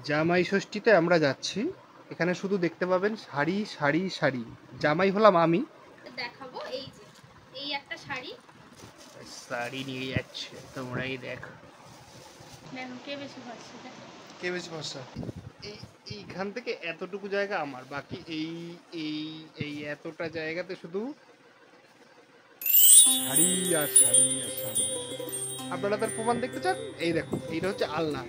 জামাই ষষ্ঠীতে আমরা যাচ্ছি। এখানে শুধু দেখতে পাবেন শাড়ি শাড়ি শাড়ি। জামাই হলাম আমি। দেখাবো এই যে এই একটা শাড়ি শাড়ি নিয়ে যাচ্ছে, তোমরাই দেখো কে বেশি ভরসা কে বেশি ভরসা। এইখান থেকে এতটুকু জায়গা আমার, বাকি এই এই এই এতটা জায়গাতে শুধু শাড়ি আর শাড়ি আর শাড়ি। আপনারা তার প্রমাণ দেখতে চান? এই দেখো, এইটা হচ্ছে আলনা,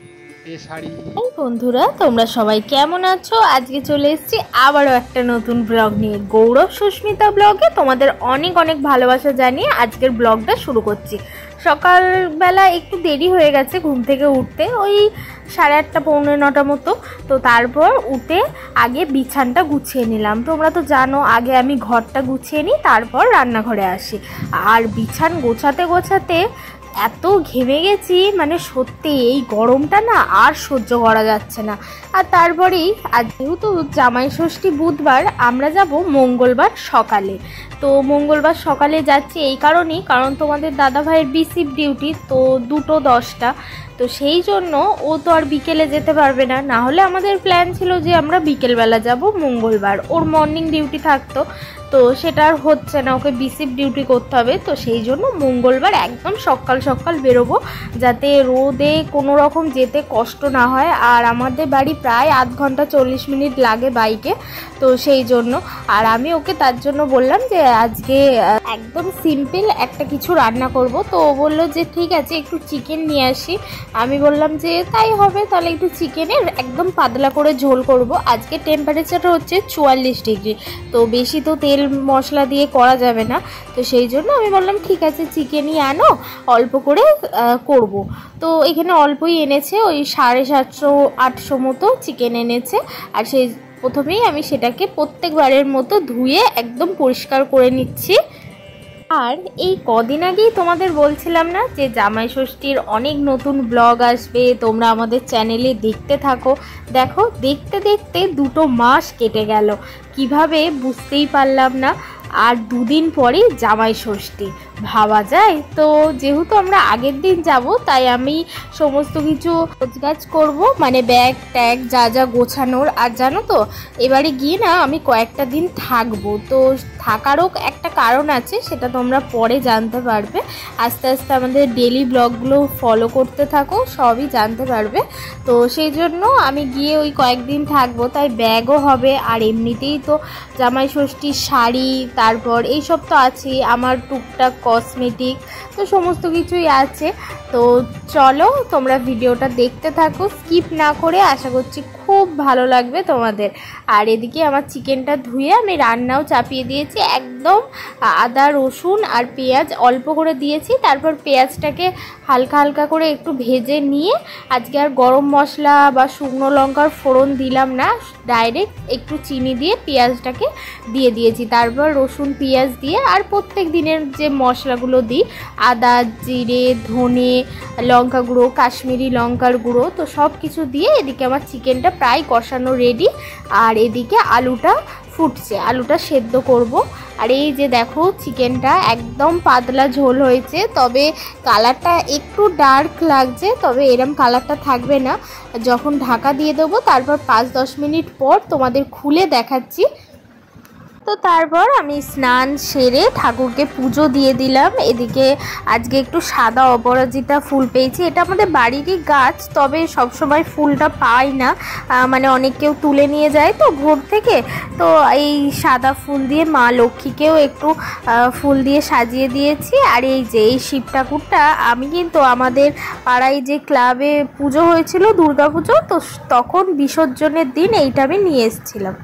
এই শাড়ি। এই বন্ধুরা, তোমরা সবাই কেমন আছো? আজকে চলে এসেছি আবারও একটা নতুন ব্লগ নিয়ে। গৌরব সুস্মিতা ব্লগে তোমাদের অনেক অনেক ভালোবাসা জানিয়ে আজকের ব্লগটা শুরু করছি। সকালবেলা একটু দেরি হয়ে গেছে ঘুম থেকে উঠতে, ওই 8:30 পৌনে 9টা মতো। তো তারপর উঠে আগে বিছানটা গুছিয়ে নিলাম। তোমরা তো জানো আগে আমি ঘরটা গুছিয়ে নিই, তারপর রান্নাঘরে আসি। আর বিছান গোছাতে গোছাতে এত ঘেমে গেছি, মানে সত্যি এই গরমটা না আর সহ্য করা যাচ্ছে না। আর তারপরেই আজ যেহেতু জামাই ষষ্ঠী বুধবার, আমরা যাব মঙ্গলবার সকালে। তো মঙ্গলবার সকালে যাচ্ছি এই কারণেই, কারণ তোমাদের দাদাভাইয়ের বিসিপ ডিউটি তো 2:10টা। তো সেই জন্য ও তো আর বিকেলে যেতে পারবে না, না হলে আমাদের প্ল্যান ছিল যে আমরা বিকেলবেলা যাব মঙ্গলবার, ওর মর্নিং ডিউটি থাকতো। তো সেটা আর হচ্ছে না, ওকে বিসিপ ডিউটি করতে হবে। তো সেই জন্য মঙ্গলবার একদম সকাল সকাল বেরোবো, যাতে রোদে কোনো রকম যেতে কষ্ট না হয়। আর আমাদের বাড়ি প্রায় 8 ঘন্টা 40 মিনিট লাগে বাইকে, তো সেই জন্য। আর আমি ওকে তার জন্য বললাম যে আজকে একদম সিম্পল একটা কিছু রান্না করব। তো ও বললো যে ঠিক আছে, একটু চিকেন নিয়ে আসি। আমি বললাম যে তাই হবে, তাহলে একটু চিকেনের একদম পাতলা করে ঝোল করব। আজকে টেম্পারেচারটা হচ্ছে 44 ডিগ্রি, তো বেশি তো তেল মশলা দিয়ে করা যাবে না। তো সেই জন্য আমি বললাম ঠিক আছে, চিকেনই আনো, অল্প করে করব। তো এখানে অল্পই এনেছে, ওই 750-800 মতো চিকেন এনেছে। আর সেই প্রথমেই আমি সেটাকে প্রত্যেকবারের মতো ধুয়ে একদম পরিষ্কার করে নিচ্ছি। আর এই কদিন আগেই তোমাদের বলছিলাম না যে জামাই ষষ্ঠীর অনেক নতুন ব্লগ আসবে, তোমরা আমাদের চ্যানেলে দেখতে থাকো। দেখো, দেখতে দেখতে 2 মাস কেটে গেল, কিভাবে বুঝতেই পারলাম না। আর 2 দিন পরেই জামাই ষষ্ঠী, ভাবা যায়? তো যেহেতু আমরা আগের দিন যাব, তাই আমি সমস্ত কিছু গোছগাছ করব, মানে ব্যাগ ট্যাগ যা যা গোছানোর। আর জানো তো, এবারে গিয়ে না আমি কয়েকটা দিন থাকবো। তো থাকারও একটা কারণ আছে, সেটা তোমরা পরে জানতে পারবে। আস্তে আস্তে আমাদের ডেলি ব্লগগুলো ফলো করতে থাকো, সবই জানতে পারবে। তো সেই জন্য আমি গিয়ে ওই কয়েকদিন থাকবো, তাই ব্যাগও হবে। আর এমনিতেই তো জামাই ষষ্ঠীর শাড়ি, তারপর এইসব তো আছেই, আমার টুকটাক কসমেটিক, তো সমস্ত কিছুই আছে। তো চলো তোমরা ভিডিওটা দেখতে থাকো স্কিপ না করে, আশা করছি খুব ভালো লাগবে তোমাদের। আর এদিকে আমার চিকেনটা ধুয়ে আমি রান্নাও চাপিয়ে দিয়েছি, একদম আদা রসুন আর পেঁয়াজ অল্প করে দিয়েছি। তারপর পেঁয়াজটাকে হালকা হালকা করে একটু ভেজে নিয়ে, আজকে আর গরম মশলা বা শুকনো লঙ্কার ফোড়ন দিলাম না, ডাইরেক্ট একটু চিনি দিয়ে পেঁয়াজটাকে দিয়ে দিয়েছি। তারপর রসুন পেঁয়াজ দিয়ে, আর প্রত্যেক দিনের যে মশলাগুলো দিই, আদা জিরে ধনে লঙ্কা গুঁড়ো কাশ্মীরি লঙ্কার গুঁড়ো, তো সব কিছু দিয়ে এদিকে আমার চিকেনটা প্রায় কষানো রেডি। আর এদিকে আলুটা ফুটছে, আলুটা সেদ্ধ করব। আর এই যে দেখো, চিকেনটা একদম পাতলা ঝোল হয়েছে, তবে কালারটা একটু ডার্ক লাগছে, তবে এরম কালারটা থাকবে না। যখন ঢাকা দিয়ে দেবো, তারপর 5-10 মিনিট পর তোমাদের খুলে দেখাচ্ছি। তো তারপর আমি স্নান সেরে ঠাকুরকে পুজো দিয়ে দিলাম। এদিকে আজকে একটু সাদা অপরাজিতা ফুল পেয়েছি, এটা আমাদের বাড়িরই গাছ, তবে সবসময় ফুলটা পাই না, মানে অনেক কেউ তুলে নিয়ে যায় তো ভোর থেকে। তো এই সাদা ফুল দিয়ে মা লক্ষ্মীকেও একটু ফুল দিয়ে সাজিয়ে দিয়েছি। আর এই যে এই শিব ঠাকুরটা আমি কিন্তু আমাদের পাড়ায় যে ক্লাবে পুজো হয়েছিল দুর্গা পুজো, তো তখন বিসর্জনের দিন এইটা আমি নিয়ে এসেছিলাম।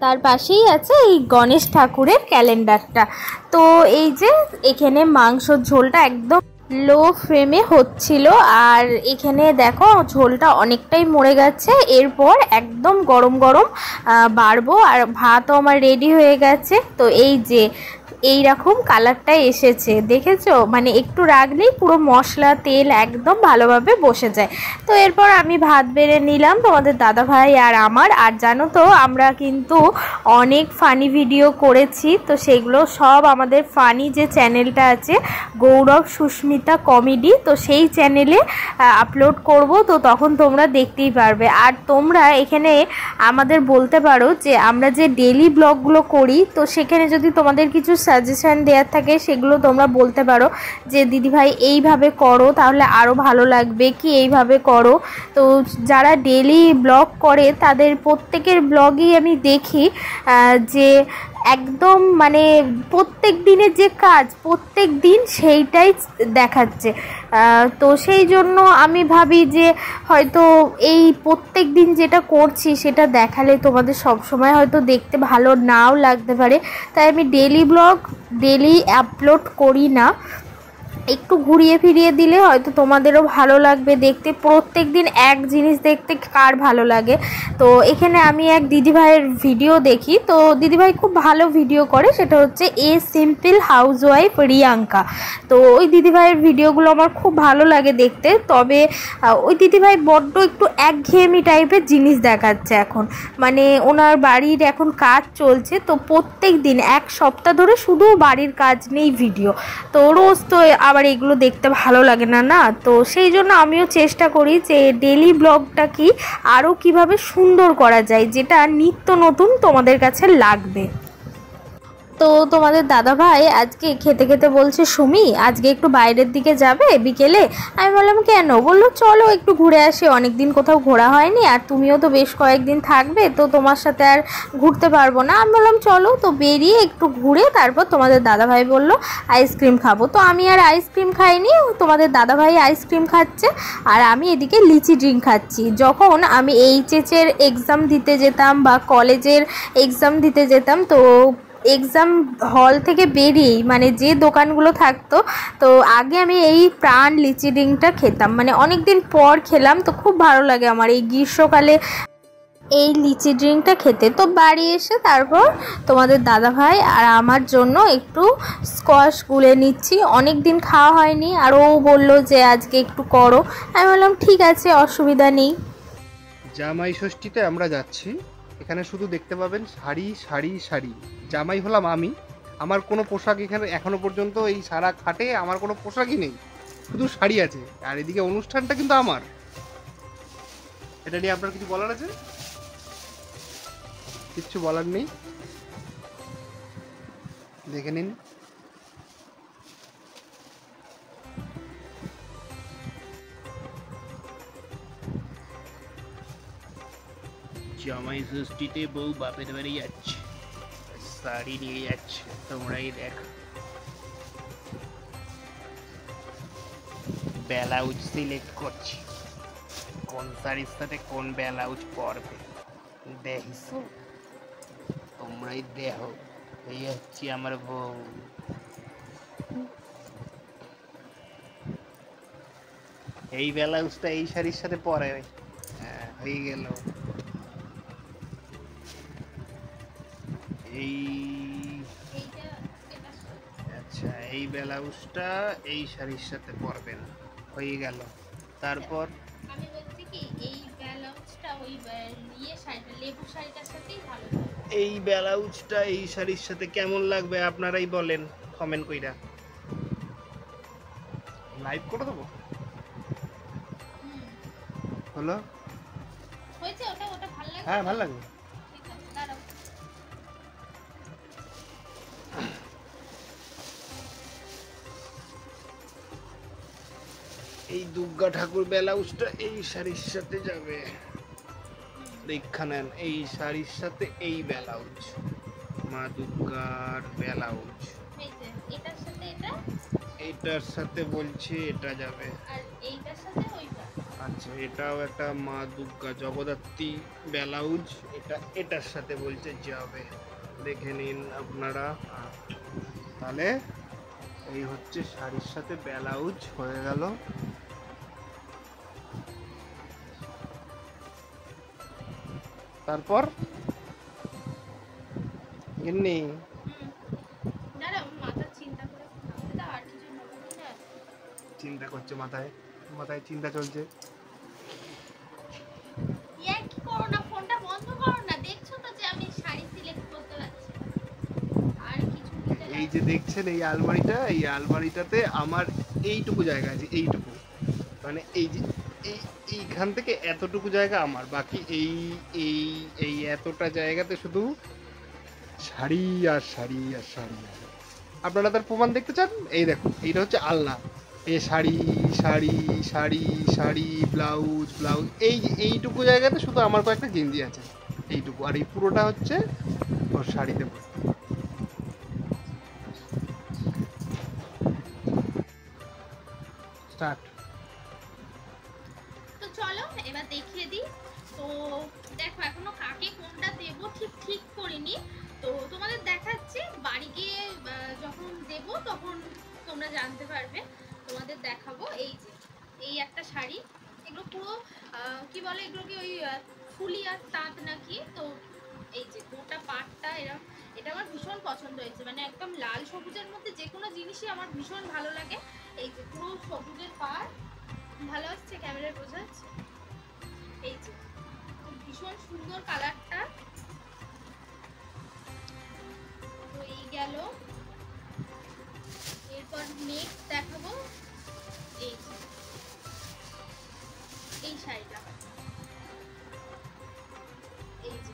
তার পাশেই আছে এই গণেশ ঠাকুরের ক্যালেন্ডারটা। তো এই যে এখানে মাংসর ঝোলটা একদম লো ফ্লেমে হচ্ছিল, আর এখানে দেখো ঝোলটা অনেকটাই মরে গেছে। এরপর একদম গরম গরম বাড়বো। আর ভাতও আমার রেডি হয়ে গেছে। তো এই যে এই রকম কালারটা এসেছে, দেখেছো? মানে একটু রাখলেই পুরো মশলা তেল একদম ভালোভাবে বসে যায়। তো এরপর আমি ভাত বেড়ে নিলাম তোমাদের দাদা ভাই আর আমার। আর জানো তো আমরা কিন্তু অনেক ফানি ভিডিও করেছি, তো সেগুলো সব আমাদের ফানি যে চ্যানেলটা আছে গৌরব সুস্মিতা কমেডি, তো সেই চ্যানেলে আপলোড করব, তো তখন তোমরা দেখতেই পারবে। আর তোমরা এখানে আমাদের বলতে পারো যে আমরা যে ডেলি ব্লগগুলো করি, তো সেখানে যদি তোমাদের কিছু সাজেশান দেওয়ার থাকে সেগুলো তোমরা বলতে পারো যে দিদিভাই এইভাবে করো তাহলে আরও ভালো লাগবে, কি এইভাবে করো। তো যারা ডেলি ব্লগ করে তাদের প্রত্যেকের ব্লগই আমি দেখি যে একদম মানে প্রত্যেক দিনের যে কাজ প্রত্যেক দিন সেইটাই দেখাচ্ছে। তো সেই জন্য আমি ভাবি যে হয়তো এই প্রত্যেক দিন যেটা করছি সেটা দেখালে তোমাদের সব সময় হয়তো দেখতে ভালো নাও লাগতে পারে, তাই আমি ডেলি ব্লগ ডেলি আপলোড করি না। একটু ঘুরিয়ে ফিরিয়ে দিলে হয়তো তোমাদেরও ভালো লাগবে দেখতে। প্রত্যেক দিন এক জিনিস দেখতে কার ভালো লাগে। তো এখানে আমি এক দিদিভাইয়ের ভিডিও দেখি, তো দিদিভাই খুব ভালো ভিডিও করে, সেটা হচ্ছে এ সিম্পল হাউসওয়াইফ রিয়াঙ্কা। তো ওই দিদিভাইয়ের ভিডিওগুলো আমার খুব ভালো লাগে দেখতে। তবে ওই দিদিভাই বড্ড একটু একঘেয়েমি টাইপের জিনিস দেখাচ্ছে এখন, মানে ওনার বাড়ির এখন কাজ চলছে, তো প্রত্যেক দিন এক সপ্তাহ ধরে শুধু বাড়ির কাজ নেই ভিডিও। তো রোজ তো আবার এগুলো দেখতে ভালো লাগে না না, তো সেই জন্য আমিও চেষ্টা করি যে ডেলি ব্লগটা কি আরও কিভাবে সুন্দর করা যায়, যেটা নিত্য নতুন তোমাদের কাছে লাগবে। তো তোমাদের দাদা ভাই আজকে খেতে খেতে বলছে সুমি আজকে একটু বাইরের দিকে যাবে বিকেলে। আমি বললাম কেন? বললো চলো একটু ঘুরে আসি, অনেক দিন কোথাও ঘোরা হয়নি, আর তুমিও তো বেশ কয়েকদিন থাকবে, তো তোমার সাথে আর ঘুরতে পারবো না। আমি বললাম চলো, তো বেরিয়ে একটু ঘুরে তারপর তোমাদের দাদা ভাই বললো আইসক্রিম খাবো। তো আমি আর আইসক্রিম খাইনি, তোমাদের দাদা ভাই আইসক্রিম খাচ্ছে আর আমি এদিকে লিচি ড্রিঙ্ক খাচ্ছি। যখন আমি এইচএসের এক্সাম দিতে যেতাম বা কলেজের এক্সাম দিতে যেতাম, তো এক্সাম হল থেকে বেরিয়েই মানে যে দোকানগুলো থাকতো, তো আগে আমি এই প্রাণ লিচি ড্রিঙ্কটা খেতাম, মানে অনেক দিন পর খেলাম, তো খুব ভালো লাগে আমার এই গ্রীষ্মকালে এই লিচি ড্রিঙ্কটা খেতে। তো বাড়ি এসে তারপর তোমাদের দাদা ভাই আর আমার জন্য একটু স্কোয়াশ গুলে নিচ্ছি, অনেক দিন খাওয়া হয়নি, আর ও বললো যে আজকে একটু করো। আমি বললাম ঠিক আছে, অসুবিধা নেই। জামাই ষষ্ঠীতে আমরা যাচ্ছি, এখানে শুধু দেখতে পাবেন শাড়ি শাড়ি শাড়ি। জামাই হলাম আমি, আমার কোনো পোশাক এখানে এখনো পর্যন্ত এই সারা খাটে আমার কোনো পোশাকই নেই, শুধু শাড়ি আছে। আর এদিকে অনুষ্ঠানটা কিন্তু আমার। এটা নিয়ে আপনার কিছু বলার আছে? কিচ্ছু বলার নেই, দেখে নিন। জামাই ষষ্ঠীতে বউ বাপের বাড়ি যাচ্ছে, শাড়ি নিয়ে যাচ্ছে, তোমরাই দেখো। ব্লাউজ সিলেক্ট করছি, কোন শাড়ির সাথে কোন ব্লাউজ পরবে দেখিছো, তোমরাই দেখো। এই হচ্ছে আমার বউ। এই ব্লাউজটা এই শাড়ির সাথে পরে, হ্যাঁ হয়ে গেল। এই আচ্ছা, এই ব্লাউজটা এই শাড়ির সাথে পরবেন, হয়ে গেল। তারপর আমি বলছি কি এই ব্লাউজটা ওই শাড়িটা লেবু শাড়িটার সাথেই ভালো লাগে। এই ব্লাউজটা এই শাড়ির সাথে কেমন লাগবে আপনারাই বলেন কমেন্ট কইরা। লাইভ করে দেবো, হলো হয়েছে? ওটা ওটা ভালো লাগে। হ্যাঁ ভালো লাগবে। ঠিক আছে, দাঁড়াও। এই দুর্গা ঠাকুর ব্লাউজটা এই শাড়ির সাথে যাবে, দেখা নেন। এই শাড়ির সাথে এই ব্লাউজ, মা দুর্গার ব্লাউজ। এটার সাথে এটা, এইটার সাথে বলছে এটা যাবে, আর এইটার সাথে ওইটা। আচ্ছা এটাও একটা মা দুর্গা জগদ্ধাত্রী ব্লাউজ, এটা এটার সাথে বলছে যাবে, দেখে নিন আপনারা। তাহলে এই হচ্ছে শাড়ির সাথে ব্লাউজ হয়ে গেল। তারপর গিন্নি দাঁড়াও চিন্তা করছে, মাথায় মাথায় চিন্তা চলছে। কি করো না, ফোনটা বন্ধ করো না, দেখছো তো যে আমি শাড়ি সিলেক্ট করতে পারছি। আর কিছু এই যে দেখছেন এই আলমারিটা, এই আলমারিটাতে আমার এইটুকু জায়গা আছে, এইটুকু, মানে এই যে এইখান থেকে এতটুকু জায়গা আমার, বাকি এই এই এই এতটা জায়গাতে শুধু শাড়ি আর শাড়ি আর শাড়ি। আপনারা তার প্রমাণ দেখতে চান? এই দেখুন, এইটা হচ্ছে আলনা, এই শাড়ি শাড়ি শাড়ি শাড়ি, ব্লাউজ ব্লাউজ, এই এইটুকু জায়গাতে শুধু আমার কয়েকটা গেঞ্জি আছে, এইটুকু, আর এই পুরোটা হচ্ছে ওর শাড়িতে ভর্তি। স্টার্ট। তো চলো এবার দেখিয়ে দিই। তো দেখো এখনো কাকে কোনটা দেব ঠিক করিনি, তো তোমাদের দেখাচ্ছি, বাড়ি গিয়ে যখন দেব তখন তোমরা জানতে পারবে, তোমাদের দেখাবো। এই যে এই একটা শাড়ি, এগুলো পুরো কি বলে এগুলোকে, ওই ফুলি আর তাঁত নাকি, তো এই যে গোটা পাটটা এরকম, এটা আমার ভীষণ পছন্দ হয়েছে, মানে একদম লাল সবুজের মধ্যে যে কোনো জিনিসই আমার ভীষণ ভালো লাগে। এই যে পুরো সবুজের পাড়, ভালো আসছে ক্যামেরায়, বোঝা যাচ্ছে? এই যে ভীষণ সুন্দর কালারটা। তো এই গেল, এরপর নেক্সট দেখাবো এই যে এই শাড়িটা, এই যে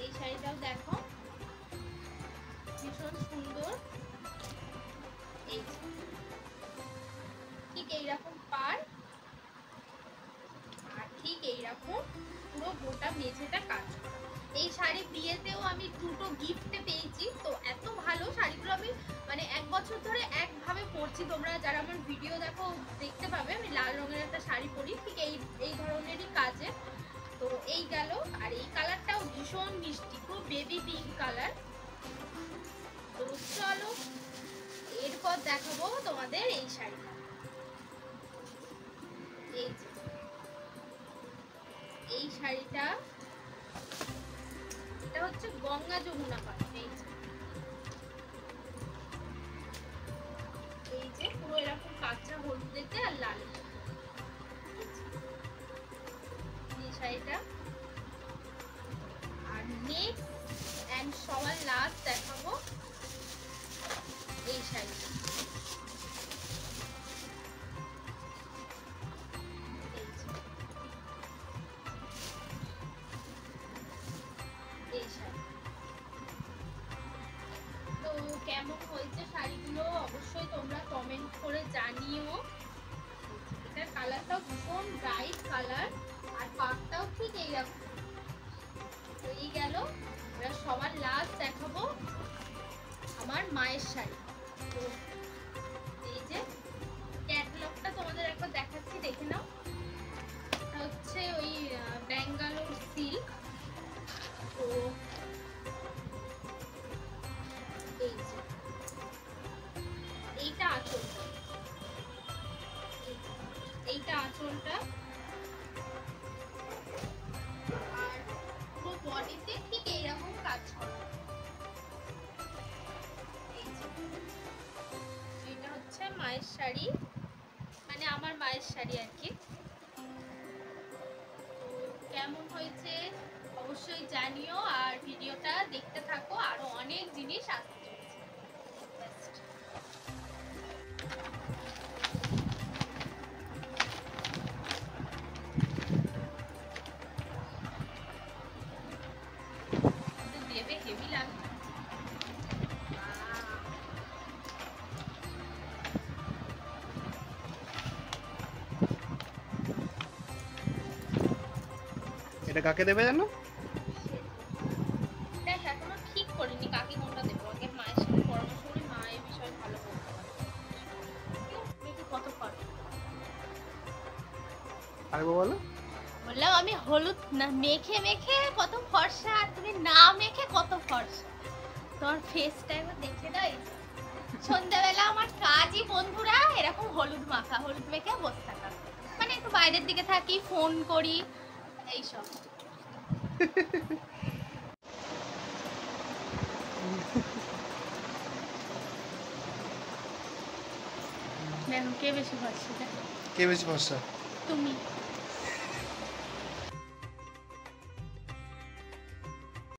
এই শাড়িটাও দেখো ভীষণ সুন্দর। এই যে ঠিক এইরকম পাড়, আর ঠিক এইরকম পুরো গোটা মেঝেটা কাজ করা। এই শাড়ি বিয়েতেও আমি দুটো গিফটে পেয়েছি, তো এত ভালো শাড়িগুলো আমি মানে 1 বছর ধরে একভাবে পরছি। তোমরা যারা আমার ভিডিও দেখো দেখতে পাবে, আমি লাল রঙের একটা শাড়ি পরি, ঠিক এই ধরনেরই কাজে। তো এই গেল, আর এই কালারটাও ভীষণ মিষ্টি, খুব বেবি পিঙ্ক কালার। তো চলো এরপর দেখাবো তোমাদের এই শাড়িটা। এই যে এই শাড়িটা, এটা হচ্ছে গঙ্গা যমুনা পাড়। এই যে পুরো এরকম কাঁচা হলুদেতে আর লাল, এই শাড়িটা। আর নেক্সট এন্ড সবার লাস্ট দেখাবো এই শাড়িটা। তো কেমন হয়েছে শাড়িগুলো অবশ্যই তোমরা কমেন্ট করে জানিও। এটার কালারটাও ভীষণ ব্রাইট কালার, আর পাটটাও ঠিক এইরকম। তো এই গেল, এবার সবার লাস্ট দেখাবো আমার মায়ের শাড়ি। তো এই যে ক্যাটালগটা তোমাদের একবার দেখাচ্ছি, দেখে নাও। এটা হচ্ছে ওই ব্যাঙ্গালোর সিল্ক। তো এই যে এইটা আঁচলটা, এইটা আঁচলটা, আর পুরো বডিতে ঠিক এইরকম কাজ করা। এটা হচ্ছে মায়ের শাড়ি, মানে আমার মায়ের শাড়ি আর কি। কেমন হয়েছে অবশ্যই জানিও, আর ভিডিওটা দেখতে থাকো, আরো অনেক জিনিস আসছে। দেবে হেভি লাগবে। এটা কাকে দেবে জানো? দেখ এখনো ঠিক করিনি কাকে কোনটা দেবো, আগে মায়ের সাথে পরামর্শ করি, মা এই বিষয়ে ভালো বলতে পারে। দেখি কত ফর্সা, আরেকবার বলো। বললাম আমি হলুদ না মেখে মেখে কত ফর্সা, আর তুমি না মেখে কত ফর্সা। তোমার ফেসটা একবার দেখে দাও। সন্ধ্যাবেলা আমার কাজই বন্ধুরা এরকম হলুদ মাখা, হলুদ মেখে বসে থাকা, মানে একটু বাইরের দিকে থাকি, ফোন করি, এইসব। দেখো কে বেশি ফর্সা দেখো। কে বেশি ফর্সা? তুমি।